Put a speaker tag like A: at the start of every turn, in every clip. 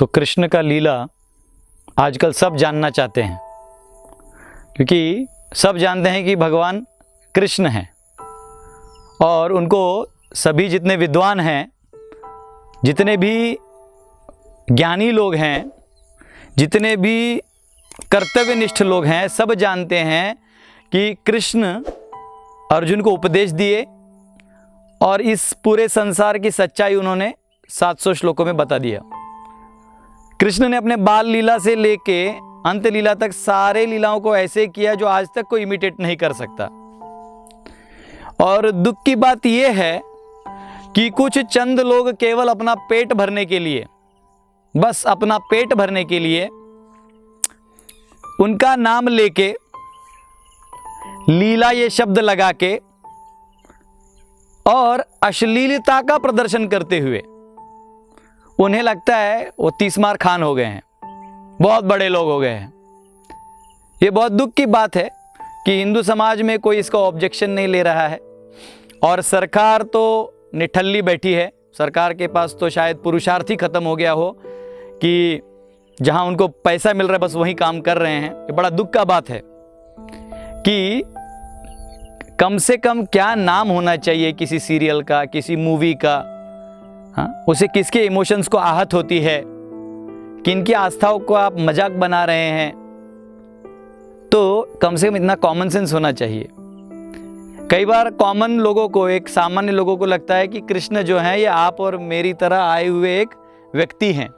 A: तो कृष्ण का लीला आजकल सब जानना चाहते हैं, क्योंकि सब जानते हैं कि भगवान कृष्ण हैं और उनको सभी जितने विद्वान हैं, जितने भी ज्ञानी लोग हैं, जितने भी कर्तव्यनिष्ठ लोग हैं, सब जानते हैं कि कृष्ण अर्जुन को उपदेश दिए और इस पूरे संसार की सच्चाई उन्होंने 700 श्लोकों में बता दिया। कृष्ण ने अपने बाल लीला से लेके अंत लीला तक सारे लीलाओं को ऐसे किया जो आज तक कोई इमिटेट नहीं कर सकता। और दुख की बात यह है कि कुछ चंद लोग केवल अपना पेट भरने के लिए, बस अपना पेट भरने के लिए उनका नाम लेके, लीला ये शब्द लगा के और अश्लीलता का प्रदर्शन करते हुए उन्हें लगता है वो 30 मार खान हो गए हैं, बहुत बड़े लोग हो गए हैं। ये बहुत दुख की बात है कि हिंदू समाज में कोई इसका ऑब्जेक्शन नहीं ले रहा है और सरकार तो निठल्ली बैठी है। सरकार के पास तो शायद पुरुषार्थ ही खत्म हो गया हो कि जहां उनको पैसा मिल रहा है बस वही काम कर रहे हैं। ये बड़ा दुख का बात है कि कम से कम क्या नाम होना चाहिए किसी सीरियल का, किसी मूवी का, हाँ, उसे किसके इमोशंस को आहत होती है, किनकी आस्थाओं को आप मजाक बना रहे हैं, तो कम से कम इतना कॉमन सेंस होना चाहिए। कई बार कॉमन लोगों को, एक सामान्य लोगों को लगता है कि कृष्ण जो है ये आप और मेरी तरह आए हुए एक व्यक्ति हैं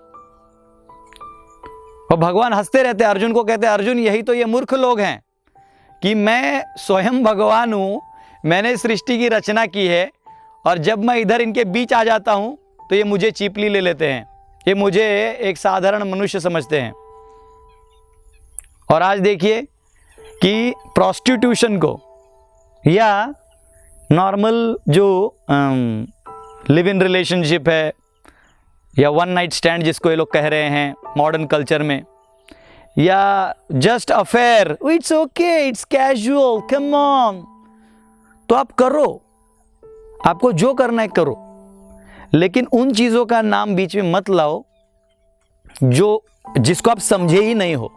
A: और भगवान हंसते रहते हैं। अर्जुन को कहते हैं, अर्जुन यही तो ये मूर्ख लोग हैं कि मैं स्वयं भगवान हूं, मैंने सृष्टि की रचना की है और जब मैं इधर इनके बीच आ जाता हूं तो ये मुझे चीपली ले लेते हैं, ये मुझे एक साधारण मनुष्य समझते हैं। और आज देखिए कि प्रोस्टिट्यूशन को या नॉर्मल जो लिव इन रिलेशनशिप है या वन नाइट स्टैंड जिसको ये लोग कह रहे हैं मॉडर्न कल्चर में, या just affair, it's okay, it's casual, come on, तो आप करो, आपको जो करना है करो, लेकिन उन चीजों का नाम बीच में मत लाओ जिसको आप समझे ही नहीं हो।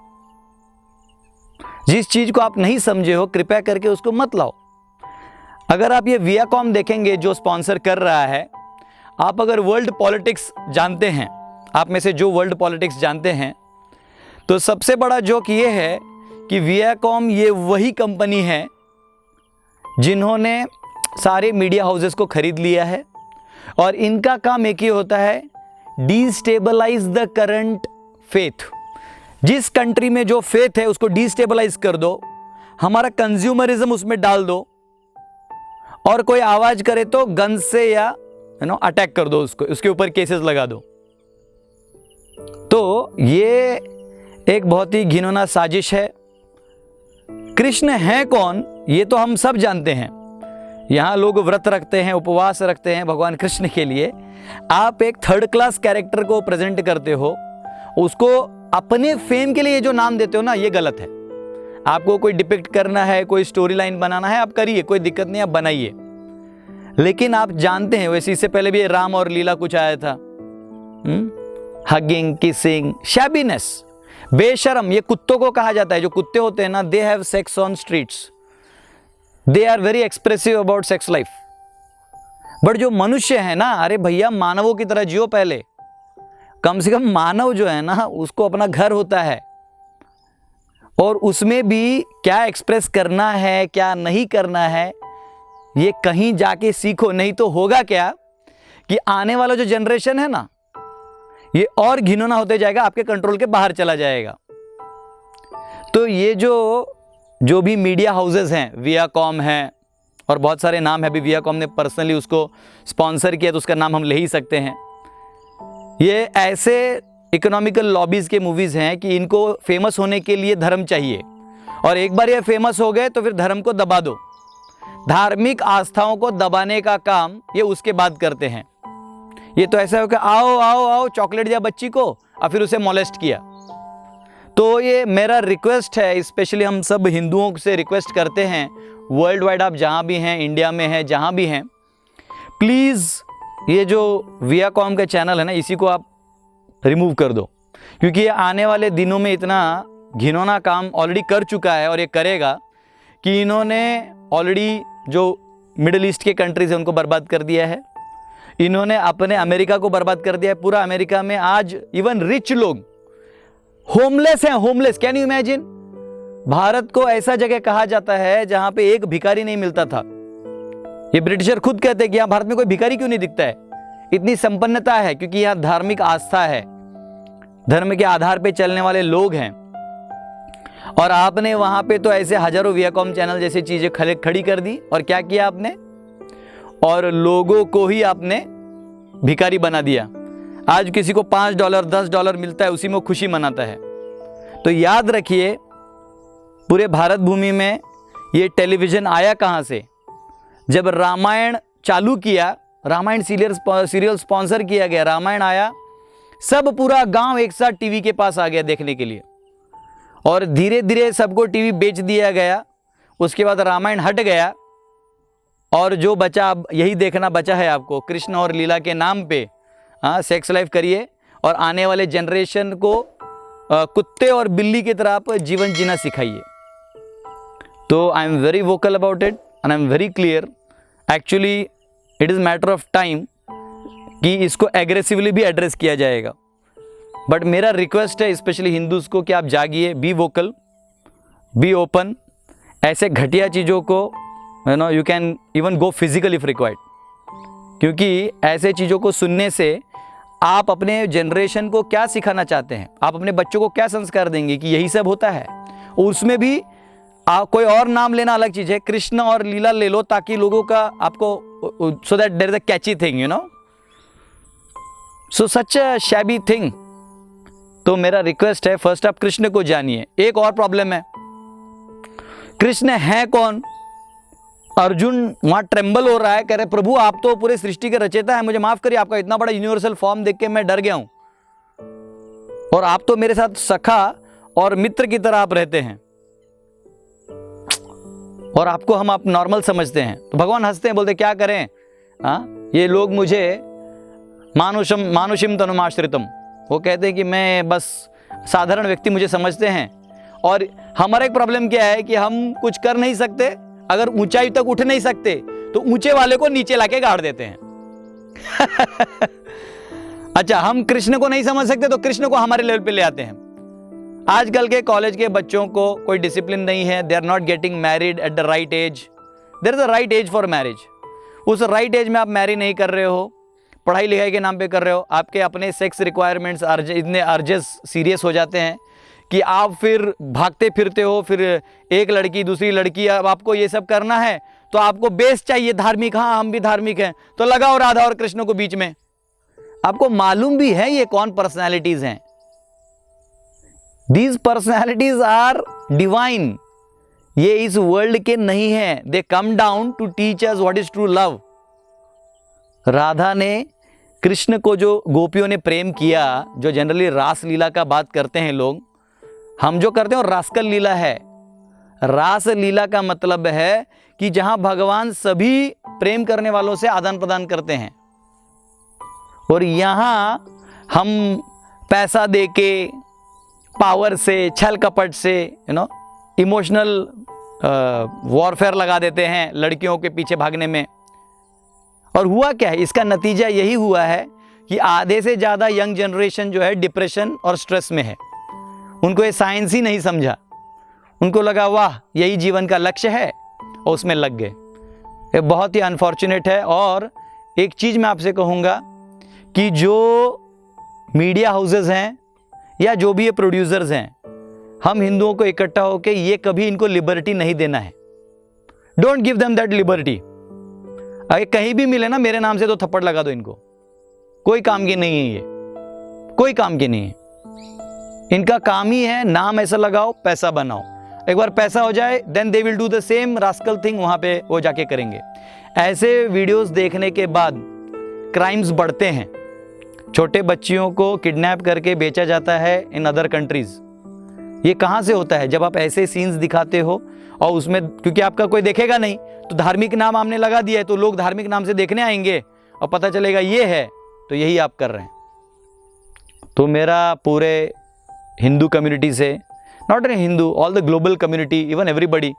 A: जिस चीज को आप नहीं समझे हो कृपया करके उसको मत लाओ। अगर आप ये वियाकॉम देखेंगे जो स्पॉन्सर कर रहा है, आप अगर वर्ल्ड पॉलिटिक्स जानते हैं, आप में से जो वर्ल्ड पॉलिटिक्स जानते हैं, तो सबसे बड़ा जोक ये है कि वियाकॉम ये वही कंपनी है जिन्होंने सारे मीडिया हाउसेस को खरीद लिया है और इनका काम एक ही होता है, डिस्टेबलाइज द करंट फेथ। जिस कंट्री में जो फेथ है उसको डिस्टेबलाइज कर दो, हमारा कंज्यूमरिज्म उसमें डाल दो और कोई आवाज करे तो गन से या अटैक कर दो उसको, उसके ऊपर केसेस लगा दो। तो ये एक बहुत ही घिनौना साजिश है। कृष्ण है कौन ये तो हम सब जानते हैं। यहां लोग व्रत रखते हैं, उपवास रखते हैं भगवान कृष्ण के लिए। आप एक थर्ड क्लास कैरेक्टर को प्रेजेंट करते हो, उसको अपने फेम के लिए जो नाम देते हो ना, ये गलत है। आपको कोई डिपिक्ट करना है, कोई स्टोरी लाइन बनाना है, आप करिए, कोई दिक्कत नहीं, आप बनाइए। लेकिन आप जानते हैं, वैसे इससे पहले भी राम और लीला कुछ आया था, हगिंग, किसिंग, शैबीनेस, बेशरम, ये कुत्तों को कहा जाता है। जो कुत्ते होते हैं ना, they have sex on streets, they are very expressive about sex life. But जो मनुष्य है ना, अरे भैया मानवों की तरह जियो पहले। कम से कम मानव जो है ना, उसको अपना घर होता है और उसमें भी क्या एक्सप्रेस करना है, क्या नहीं करना है, ये कहीं जाके सीखो। नहीं तो होगा क्या कि आने वाला जो जनरेशन है ना, ये और घिनौना होते जाएगा, आपके कंट्रोल के बाहर चला जाएगा। तो ये जो भी मीडिया हाउसेस हैं, वियाकॉम है और बहुत सारे नाम है, अभी वियाकॉम ने पर्सनली उसको स्पॉन्सर किया तो उसका नाम हम ले ही सकते हैं। ये ऐसे इकोनॉमिकल लॉबीज के मूवीज हैं कि इनको फेमस होने के लिए धर्म चाहिए और एक बार ये फेमस हो गए तो फिर धर्म को दबा दो। धार्मिक आस्थाओं को दबाने का काम ये उसके बाद करते हैं। ये तो ऐसा हो कि आओ आओ आओ चॉकलेट दिया बच्ची को और फिर उसे मोलेस्ट किया। तो ये मेरा रिक्वेस्ट है, स्पेशली हम सब हिंदुओं से रिक्वेस्ट करते हैं, वर्ल्ड वाइड आप जहाँ भी हैं, इंडिया में हैं, जहाँ भी हैं, प्लीज़ ये जो वियाकॉम का चैनल है ना, इसी को आप रिमूव कर दो। क्योंकि ये आने वाले दिनों में इतना घिनौना काम ऑलरेडी कर चुका है और ये करेगा कि इन्होंने ऑलरेडी जो मिडिल ईस्ट के कंट्रीज हैं उनको बर्बाद कर दिया है, इन्होंने अपने अमेरिका को बर्बाद कर दिया है। पूरा अमेरिका में आज इवन रिच लोग होमलेस हैं, homeless. Can you imagine? Bharat को ऐसा जगह कहा जाता है जहां पे एक भिखारी नहीं मिलता था। ये ब्रिटिशर खुद कहते हैं कि यहां भारत में कोई भिखारी क्यों नहीं दिखता है। इतनी संपन्नता है क्योंकि यहां धार्मिक आस्था है, धर्म के आधार पे चलने वाले लोग हैं। और आपने वहां पे तो ऐसे हजारों वियाकॉम चैनल जैसी चीजें खड़ी कर दी और क्या किया आपने, और लोगों को ही आपने भिखारी बना दिया। आज किसी को $5 $10 मिलता है, उसी में खुशी मनाता है। तो याद रखिए, पूरे भारत भूमि में ये टेलीविजन आया कहां से? जब रामायण चालू किया, रामायण सीरियल स्पॉन्सर किया गया, रामायण आया, सब पूरा गांव एक साथ टीवी के पास आ गया देखने के लिए, और धीरे धीरे सबको टीवी बेच दिया गया। उसके बाद रामायण हट गया और जो बचा, अब यही देखना बचा है आपको, कृष्ण और लीला के नाम पे सेक्स लाइफ करिए और आने वाले जनरेशन को कुत्ते और बिल्ली की तरह आप जीवन जीना सिखाइए। तो I am very vocal about it and I am very clear. Actually it is matter of time कि इसको एग्रेसिवली भी एड्रेस किया जाएगा। बट मेरा रिक्वेस्ट है स्पेशली हिंदूज़ को कि आप जागिए, बी वोकल, बी ओपन। ऐसे घटिया चीज़ों को you can even go physical if required, क्योंकि ऐसे चीज़ों को सुनने से आप अपने जनरेशन को क्या सिखाना चाहते हैं, आप अपने बच्चों को क्या संस्कार देंगे कि यही सब होता है। और उसमें भी कोई और नाम लेना अलग चीज़ है, कृष्ण और लीला ले लो ताकि लोगों का आपको, so that there is a catchy thing, you know, so such a shabby thing. तो मेरा रिक्वेस्ट है, फर्स्ट आप कृष्ण को जानिए। एक और प्रॉब्लम है, कृष्ण है कौन? अर्जुन वहां ट्रेम्बल हो रहा है, कह रहे प्रभु आप तो पूरे सृष्टि के रचयिता है, मुझे माफ करिए, आपका इतना बड़ा यूनिवर्सल फॉर्म देख के मैं डर गया हूं, और आप तो मेरे साथ सखा और मित्र की तरह आप रहते हैं, और आपको हम आप नॉर्मल समझते हैं। तो भगवान हंसते हैं, बोलते क्या करें, ये लोग मुझे मानुषिम तनुमाश्रितम, वो कहते हैं कि मैं बस साधारण व्यक्ति मुझे समझते हैं। और हमारा एक प्रॉब्लम क्या है कि हम कुछ कर नहीं सकते, अगर ऊंचाई तक उठ नहीं सकते तो ऊंचे वाले को नीचे लाके गाड़ देते हैं। अच्छा, हम कृष्ण को नहीं समझ सकते तो कृष्ण को हमारे लेवल पे ले आते हैं। आजकल के कॉलेज के बच्चों को कोई डिसिप्लिन नहीं है, they are not getting married at the right age. There is a right age for marriage. उस राइट एज में आप मैरी नहीं कर रहे हो, पढ़ाई लिखाई के नाम पे कर रहे हो, आपके अपने सेक्स रिक्वायरमेंट्स इतने अर्जेस सीरियस हो जाते हैं कि आप फिर भागते फिरते हो, फिर एक लड़की दूसरी लड़की, अब आपको ये सब करना है तो आपको बेस चाहिए धार्मिक। हाँ, हम भी धार्मिक हैं, तो लगाओ राधा और कृष्ण को बीच में। आपको मालूम भी है ये कौन पर्सनैलिटीज हैं? These personalities are divine. ये इस वर्ल्ड के नहीं है, they come down to teach us what is true love. Radha ने कृष्ण को, जो गोपियों ने प्रेम किया, जो जनरली रास लीला का बात करते हैं लोग, हम जो करते हैं और रास्कल लीला है। रास लीला का मतलब है कि जहां भगवान सभी प्रेम करने वालों से आदान प्रदान करते हैं, और यहां हम पैसा देके, पावर से, छल कपट से, इमोशनल वॉरफेयर लगा देते हैं लड़कियों के पीछे भागने में। और हुआ क्या है, इसका नतीजा यही हुआ है कि आधे से ज़्यादा यंग जनरेशन जो है डिप्रेशन और स्ट्रेस में है। उनको ये साइंस ही नहीं समझा, उनको लगा वाह यही जीवन का लक्ष्य है, और उसमें लग गए। ये बहुत ही अनफॉर्चुनेट है। और एक चीज़ मैं आपसे कहूँगा कि जो मीडिया हाउसेस हैं या जो भी ये प्रोड्यूसर्स हैं, हम हिंदुओं को इकट्ठा होकर ये कभी इनको लिबर्टी नहीं देना है। Don't give them that liberty. अगर कहीं भी मिले ना मेरे नाम से तो थप्पड़ लगा दो इनको, कोई काम की नहीं है, ये कोई काम की नहीं है। इनका काम ही है नाम ऐसा लगाओ, पैसा बनाओ। एक बार पैसा हो जाए then they will do the same rascal thing, वहां पे वो जाके करेंगे। ऐसे वीडियोस देखने के बाद क्राइम्स बढ़ते हैं। छोटे बच्चियों को किडनैप करके बेचा जाता है इन अदर कंट्रीज। ये कहाँ से होता है? जब आप ऐसे सीन्स दिखाते हो और उसमें, क्योंकि आपका कोई देखेगा नहीं, तो धार्मिक नाम आपने लगा दिया है, तो लोग धार्मिक नाम से देखने आएंगे और पता चलेगा ये है, तो यही आप कर रहे हैं। तो मेरा पूरे हिंदू कम्युनिटी से, not an Hindu, all the global community, even everybody,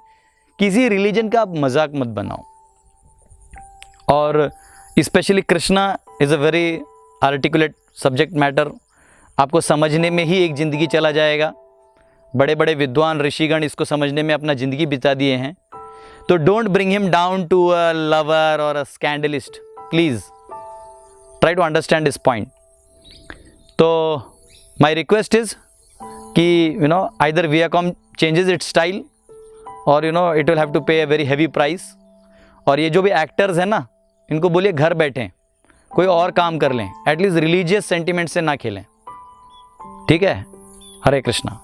A: किसी रिलीजन का आप मजाक मत बनाओ। और specially Krishna is a very articulate subject matter, आपको समझने में ही एक ज़िंदगी चला जाएगा। बड़े बड़े विद्वान ऋषिगण इसको समझने में अपना ज़िंदगी बिता दिए हैं। तो don't bring him down to a lover और a scandalist, please try to understand this point. तो माई रिक्वेस्ट इज़ कि either Viacom changes its style और it will have to pay a very heavy price. और ये जो भी actors हैं ना, इनको बोलिए घर बैठें, कोई और काम कर लें, एटलीस्ट रिलीजियस सेंटिमेंट से ना खेलें, ठीक है। हरे कृष्णा।